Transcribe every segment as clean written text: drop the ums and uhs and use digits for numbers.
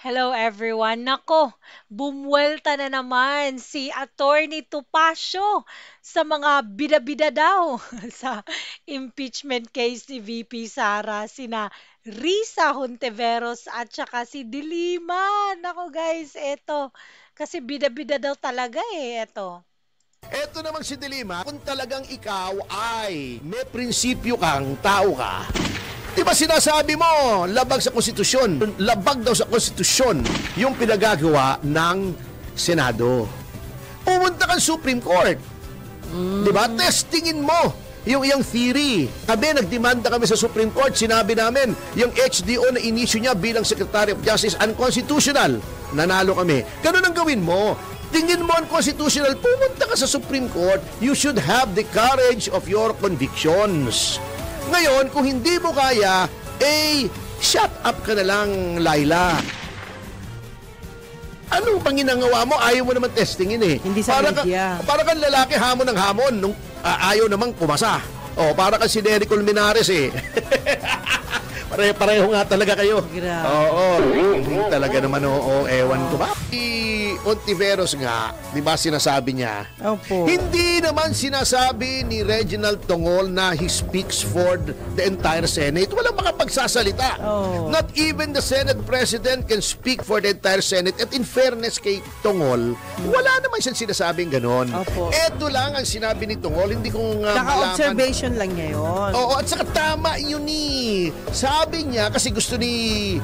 Hello everyone. Nako, bumwelta na naman si Attorney Topacio sa mga bida-bida daw sa impeachment case ni VP Sara, sina Risa Hontiveros at saka si Dilima. Nako guys, eto. Kasi bida-bida daw talaga eto. Eto namang si Dilima, kung talagang ikaw ay may prinsipyo kang tao ka, di ba sinasabi mo, labag sa konstitusyon, labag daw sa konstitusyon yung pinagagawa ng Senado. Pumunta kang Supreme Court. Di ba? Testingin mo yung iyang theory. Kami, nagdemanda kami sa Supreme Court, sinabi namin, yung HDO na inisyu niya bilang Secretary of Justice unconstitutional. Nanalo kami. Ganun ang gawin mo. Tingin mo ang constitutional, pumunta ka sa Supreme Court, you should have the courage of your convictions. Ngayon, kung hindi mo kaya, shut up ka na lang, Laila. Anong panginangawa mo? Ayaw mo naman testingin eh. Hindi sa media. Para kang lalaki hamon ng hamon nung ayaw namang pumasa. O, para kang si Derek Colmenares eh. Pareho nga talaga kayo. Grabe. Oo. Talaga naman, ewan ko ba? Si Ontiveros nga, di ba sinasabi niya? Opo. Hindi naman sinasabi ni Reginald Tongol na he speaks for the entire Senate. Walang makapagsasalita. Oh. Not even the Senate President can speak for the entire Senate. At in fairness kay Tongol, wala naman siyang sinasabing ganon. Opo. Eto lang ang sinabi ni Tongol. Hindi ko nga Naka-observation lang niya yun. Oo, at saka tama yun ni. Sabi niya, kasi gusto ni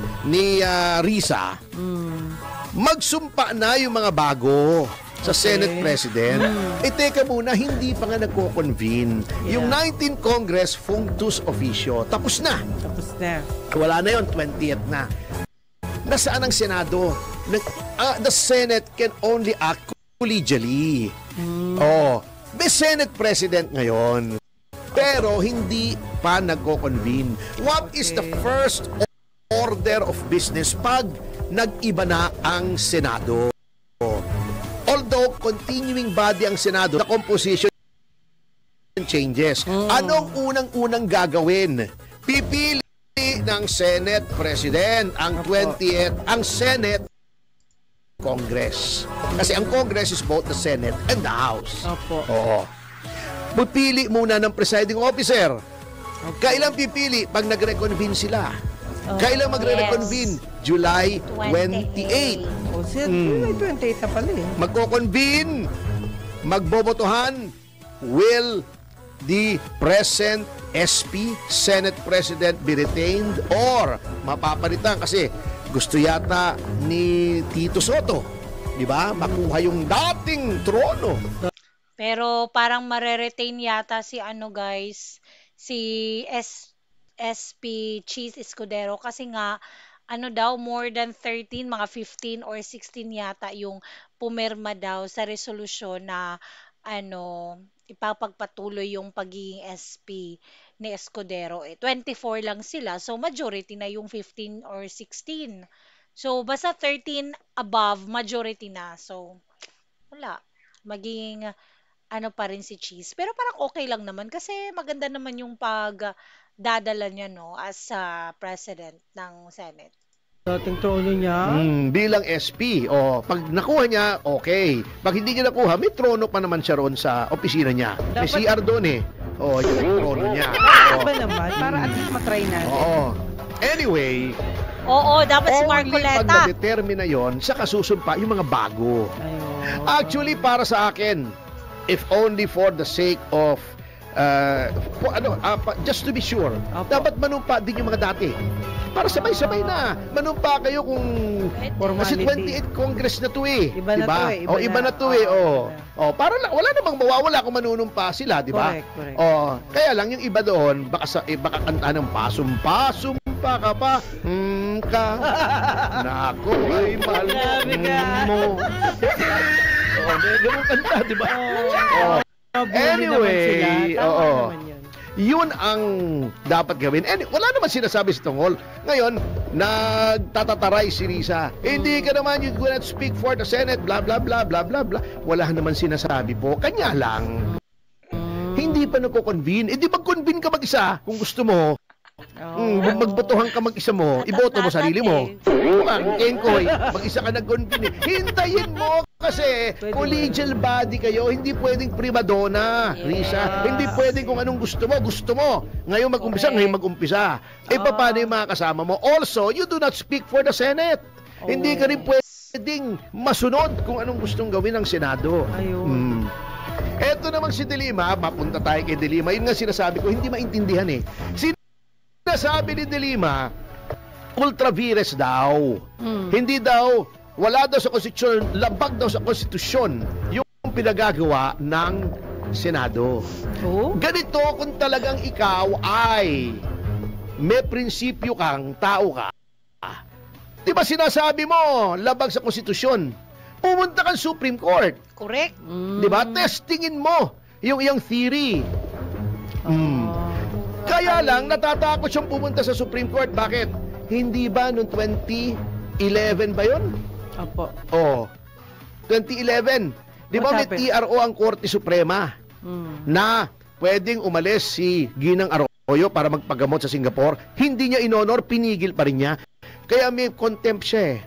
Risa, magsumpa na yung mga bago sa Senate President. Teka muna, hindi pa nga nagko-convene. Yeah. Yung 19th Congress, functus officio, tapos na. Tapos na. Wala na yun, 20th na. Nasaan ang Senado? The Senate can only act collegially. Oh, may Senate President ngayon. Pero hindi pa nagko-convene. What is the first order of business pag nag-iba na ang Senado? Although continuing body ang Senado, the composition changes. Anong unang-unang gagawin? Pipili ng Senate President ang 20th, ang Senate Congress. Kasi ang Congress is both the Senate and the House. Opo. Oo. Pipili muna ng presiding officer. Kailan pipili? Pag nagre-convene sila. Kailan magre-reconvene? July 28. O, may 28 na pala eh. Magko-convene, magbobotohan, will the present SP, Senate President be retained or mapapalitan kasi gusto yata ni Tito Soto, di ba? Makuha yung dating trono. Pero parang mareretain yata si guys, si SP Cheese Escudero kasi nga daw more than 13, mga 15 or 16 yata yung pumirma daw sa resolusyon na ipapagpatuloy yung pagiging SP ni Escudero. 24 lang sila, so majority na yung 15 or 16. So basta 13 above, majority na. So wala, magiging pa rin si Cheese. Pero parang okay lang naman kasi maganda naman yung pagdadala niya as president ng Senate. Dating trono niya. Bilang SP, pag nakuha niya, okay. Pag hindi niya nakuha, may trono pa naman siya roon sa opisina niya. May CR doon eh. Yun ang trono niya. Ba naman? Para at least matry natin. Anyway, Oo, dapat si only pag Marcoleta. na-determine na yun, saka susumpa yung mga bago. Ayun. Actually, para sa akin, if only for the sake of just to be sure, Opo. dapat manumpa din yung mga dati. Para sabay-sabay na. Manumpa kayo kung kasi Formality. 28 Congress na to eh. Iba na to eh, Iba na to eh. Para lang, wala namang mawawala kung manunumpa sila, di ba? Correct. Kaya lang yung iba doon, baka kanta ng pasumpa ka pa. Nako, ay mahal mo. Ganun kanta, di ba? Anyway, yun ang dapat gawin. And wala naman sinasabi si Tongol. Ngayon, nagtatataray si Risa. Hindi ka naman, you cannot speak for the Senate, blah, blah, blah, blah, blah, blah. Wala naman sinasabi po. Kanya lang, hindi pa nagko-convene. Di mag-convene ka mag-isa kung gusto mo. Magbotohan ka mag-isa mo, iboto mo sarili mo. Ang Kenkoy, mag-isa ka nag-convene. Hintayin mo kasi collegial body kayo, hindi pwedeng primadonna, Risa. Hindi pwedeng kung anong gusto mo. Ngayon mag-umpisa, ngayon mag-umpisa. Paano yung mga kasama mo? Also, you do not speak for the Senate. Hindi ka rin pwedeng masunod kung anong gustong gawin ng Senado. Ayun. Eto namang si Delima, mapunta tayo kay Delima. Yun nga sinasabi ko, hindi maintindihan eh. Sinasabi ni Delima, ultra vires daw. Hindi daw, wala daw sa konstitusyon, labag daw sa konstitusyon yung pinagagawa ng Senado. Ganito kung talagang ikaw ay may prinsipyo kang tao ka. Di ba sinasabi mo, labag sa konstitusyon? Pumunta kang Supreme Court. Correct. Di ba? Testingin mo yung iyong theory. Kaya lang, natatakot siyang pumunta sa Supreme Court. Bakit? Hindi ba noong 2011 ba yun? Opo. 2011. Di ba may TRO ang Korte Suprema na pwedeng umalis si Ginang Arroyo para magpagamot sa Singapore? Hindi niya inonor, pinigil pa rin niya. Kaya may contempt siya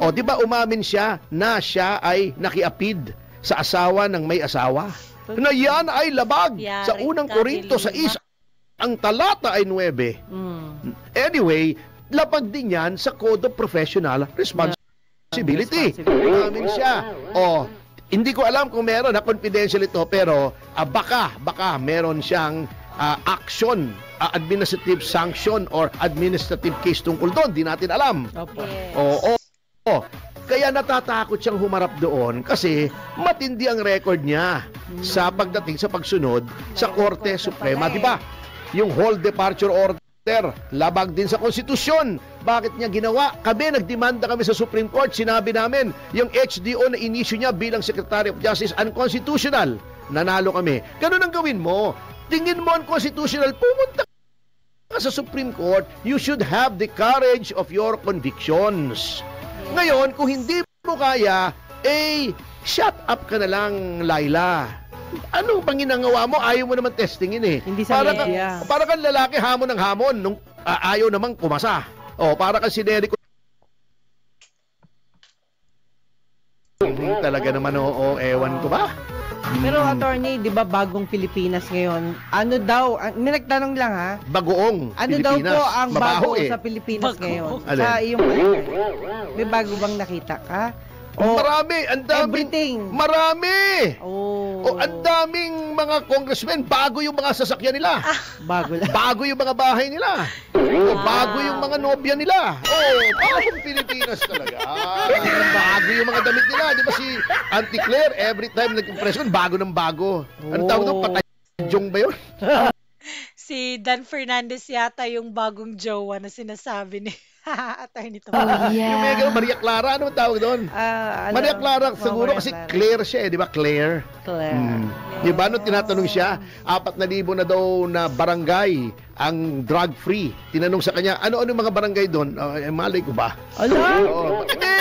di ba umamin siya na siya ay nakiapid sa asawa ng may asawa? Na yan ay labag sa unang Korinto 6. Ang talata ay 9. Anyway, labag din yan sa Code of Professional Responsibility. Umamin siya. Hindi ko alam kung meron na confidential ito, pero baka meron siyang action, administrative sanction or administrative case tungkol doon. Di natin alam. Yes. Kaya natatakot siyang humarap doon kasi matindi ang record niya sa pagdating sa pagsunod sa Korte Suprema. Di ba? Yung whole departure order, labag din sa konstitusyon. Bakit niya ginawa? Nagdemanda kami sa Supreme Court. Sinabi namin, yung HDO na inisyu niya bilang Secretary of Justice, unconstitutional. Nanalo kami. Ganun ang gawin mo. Tingin mo unconstitutional, pumunta ka sa Supreme Court. You should have the courage of your convictions. Ngayon, kung hindi mo kaya, shut up ka na lang, Laila. Anong panginangawa mo? Ayaw mo naman testingin eh. Hindi sa media. Para kang lalaki, hamon ng hamon, nung ayaw namang kumasa. Para kang si Derek. Talaga naman, ewan ko ba? Pero attorney, di ba bagong Pilipinas ngayon? Ano daw, nagtanong lang ha? Bagoong ano Pilipinas. Daw po ang Mabaho bago sa Pilipinas ngayon? Sa iyong may bago bang nakita ka? Marami, ang daming, everything. Marami. Oh. Ang daming mga congressmen, bago yung mga sasakyan nila. Bago lang. Bago yung mga bahay nila. Bago yung mga nobya nila. Bagong Pilipinas talaga. Bago yung mga damit nila. Di ba si Auntie Claire, every time nag-impression, bago ng bago. Ano tawag doon? Patayong ba yun? Si Dan Fernandez yata yung bagong jowa na sinasabi ni attorney to. Yung mga Maria Clara, ano tawag doon? Maria Clara, siguro kasi Claire siya di ba? Claire. Di ba, nung tinatanong siya, 4,000 na daw na barangay ang drug-free. Tinanong sa kanya, ano yung mga barangay doon? Malay ko ba?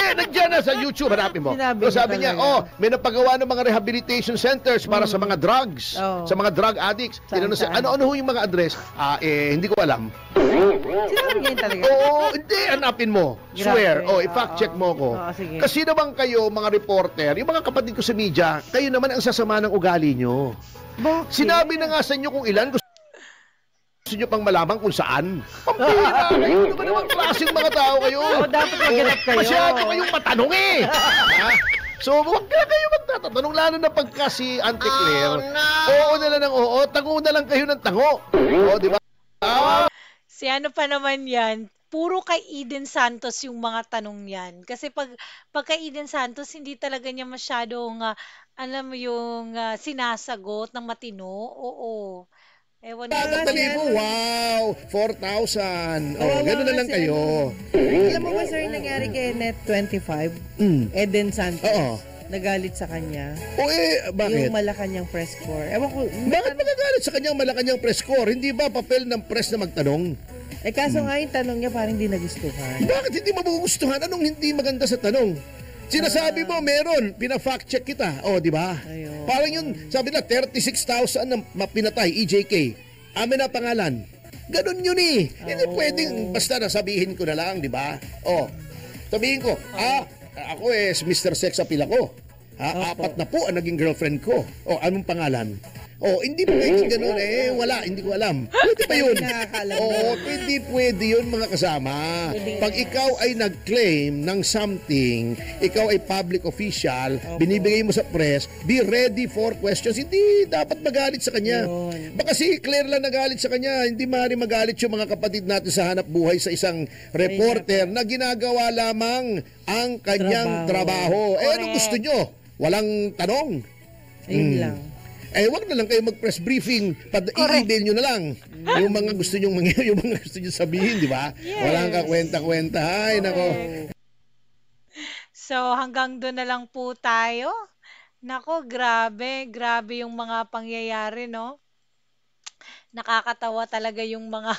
Nandiyan na sa YouTube, hanapin mo. Sabi niya, may napagawa ng mga rehabilitation centers para sa mga drugs, sa mga drug addicts. Tinanong siya, ano yung mga address? Hindi ko alam. Sinabi niya yun talaga? Hindi, hanapin mo. Swear. I-fact check mo ko. Kasi naman kayo, mga reporter, yung mga kapatid ko sa media, kayo naman ang sasama ng ugali nyo. Sinabi na nga sa inyo kung ilan, gusto nyo pang malaman kung saan. Pampira kayo. Ano ba naman klaseng mga tao kayo? Dapat naganap kayo. Masyado kayong matanong So, huwag na kayo magtatatanong, lalo na pagka si Auntie Claire. Oo na lang ng oo, tango na lang kayo ng tango. Di ba? Si ano pa naman yan, puro kay Eden Santos yung mga tanong yan. Kasi pag kay Eden Santos, hindi talaga niya masyadong, alam mo yung sinasagot ng matino. Oo. Ewan ko. 4,000. Wow! 4,000. Gano'n na lang kayo. Alam mo ba, sir, nangyari kay Net 25? Eden Santos. Nagalit sa kanya. Bakit? Yung Malacanang press corps. Ewan ko. Bakit magagalit sa kanyang Malacanang press corps? Hindi ba papel ng press na magtanong? Kaso nga yung tanong niya parang hindi nagustuhan. Bakit hindi magugustuhan? Anong hindi maganda sa tanong? Sinasabi mo, meron. Pina-fact check kita. Di ba? Parang yun, sabi na, 36,000 na pinatay, EJK. Amin na pangalan. Ganun yun eh. Hindi pwedeng Oh. basta nasabihin ko na lang, di ba? Oh, sabihin ko, ako Mr. Sex Appeal ako. Opo. Apat na po ang naging girlfriend ko. Anong pangalan? Hindi pwede ganun wala, hindi ko alam. Pwede pa yun. Nakakaalam Pwede yun mga kasama. Pag ikaw ay nag-claim ng something, ikaw ay public official, binibigay mo sa press, be ready for questions. Hindi dapat magalit sa kanya. Yun. Baka si Claire lang nagalit sa kanya, hindi maaari magalit yung mga kapatid natin sa hanap buhay sa isang reporter na ginagawa lamang ang kanyang trabaho. Anong gusto nyo? Walang tanong? Ayun lang. Wag na lang kayo mag-press briefing. I-email nyo na lang. Yung mga gusto nyo yung mga gusto nyo sabihin, di ba? Yes. Walang kakwenta-kwenta. Ay, nako. So, hanggang doon na lang po tayo. Nako, grabe. Grabe yung mga pangyayari, no? Nakakatawa talaga yung mga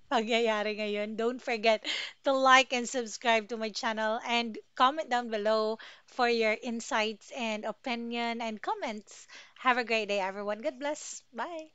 pangyayari ngayon. Don't forget to like and subscribe to my channel and comment down below for your insights and opinion and comments. Have a great day, everyone. God bless. Bye.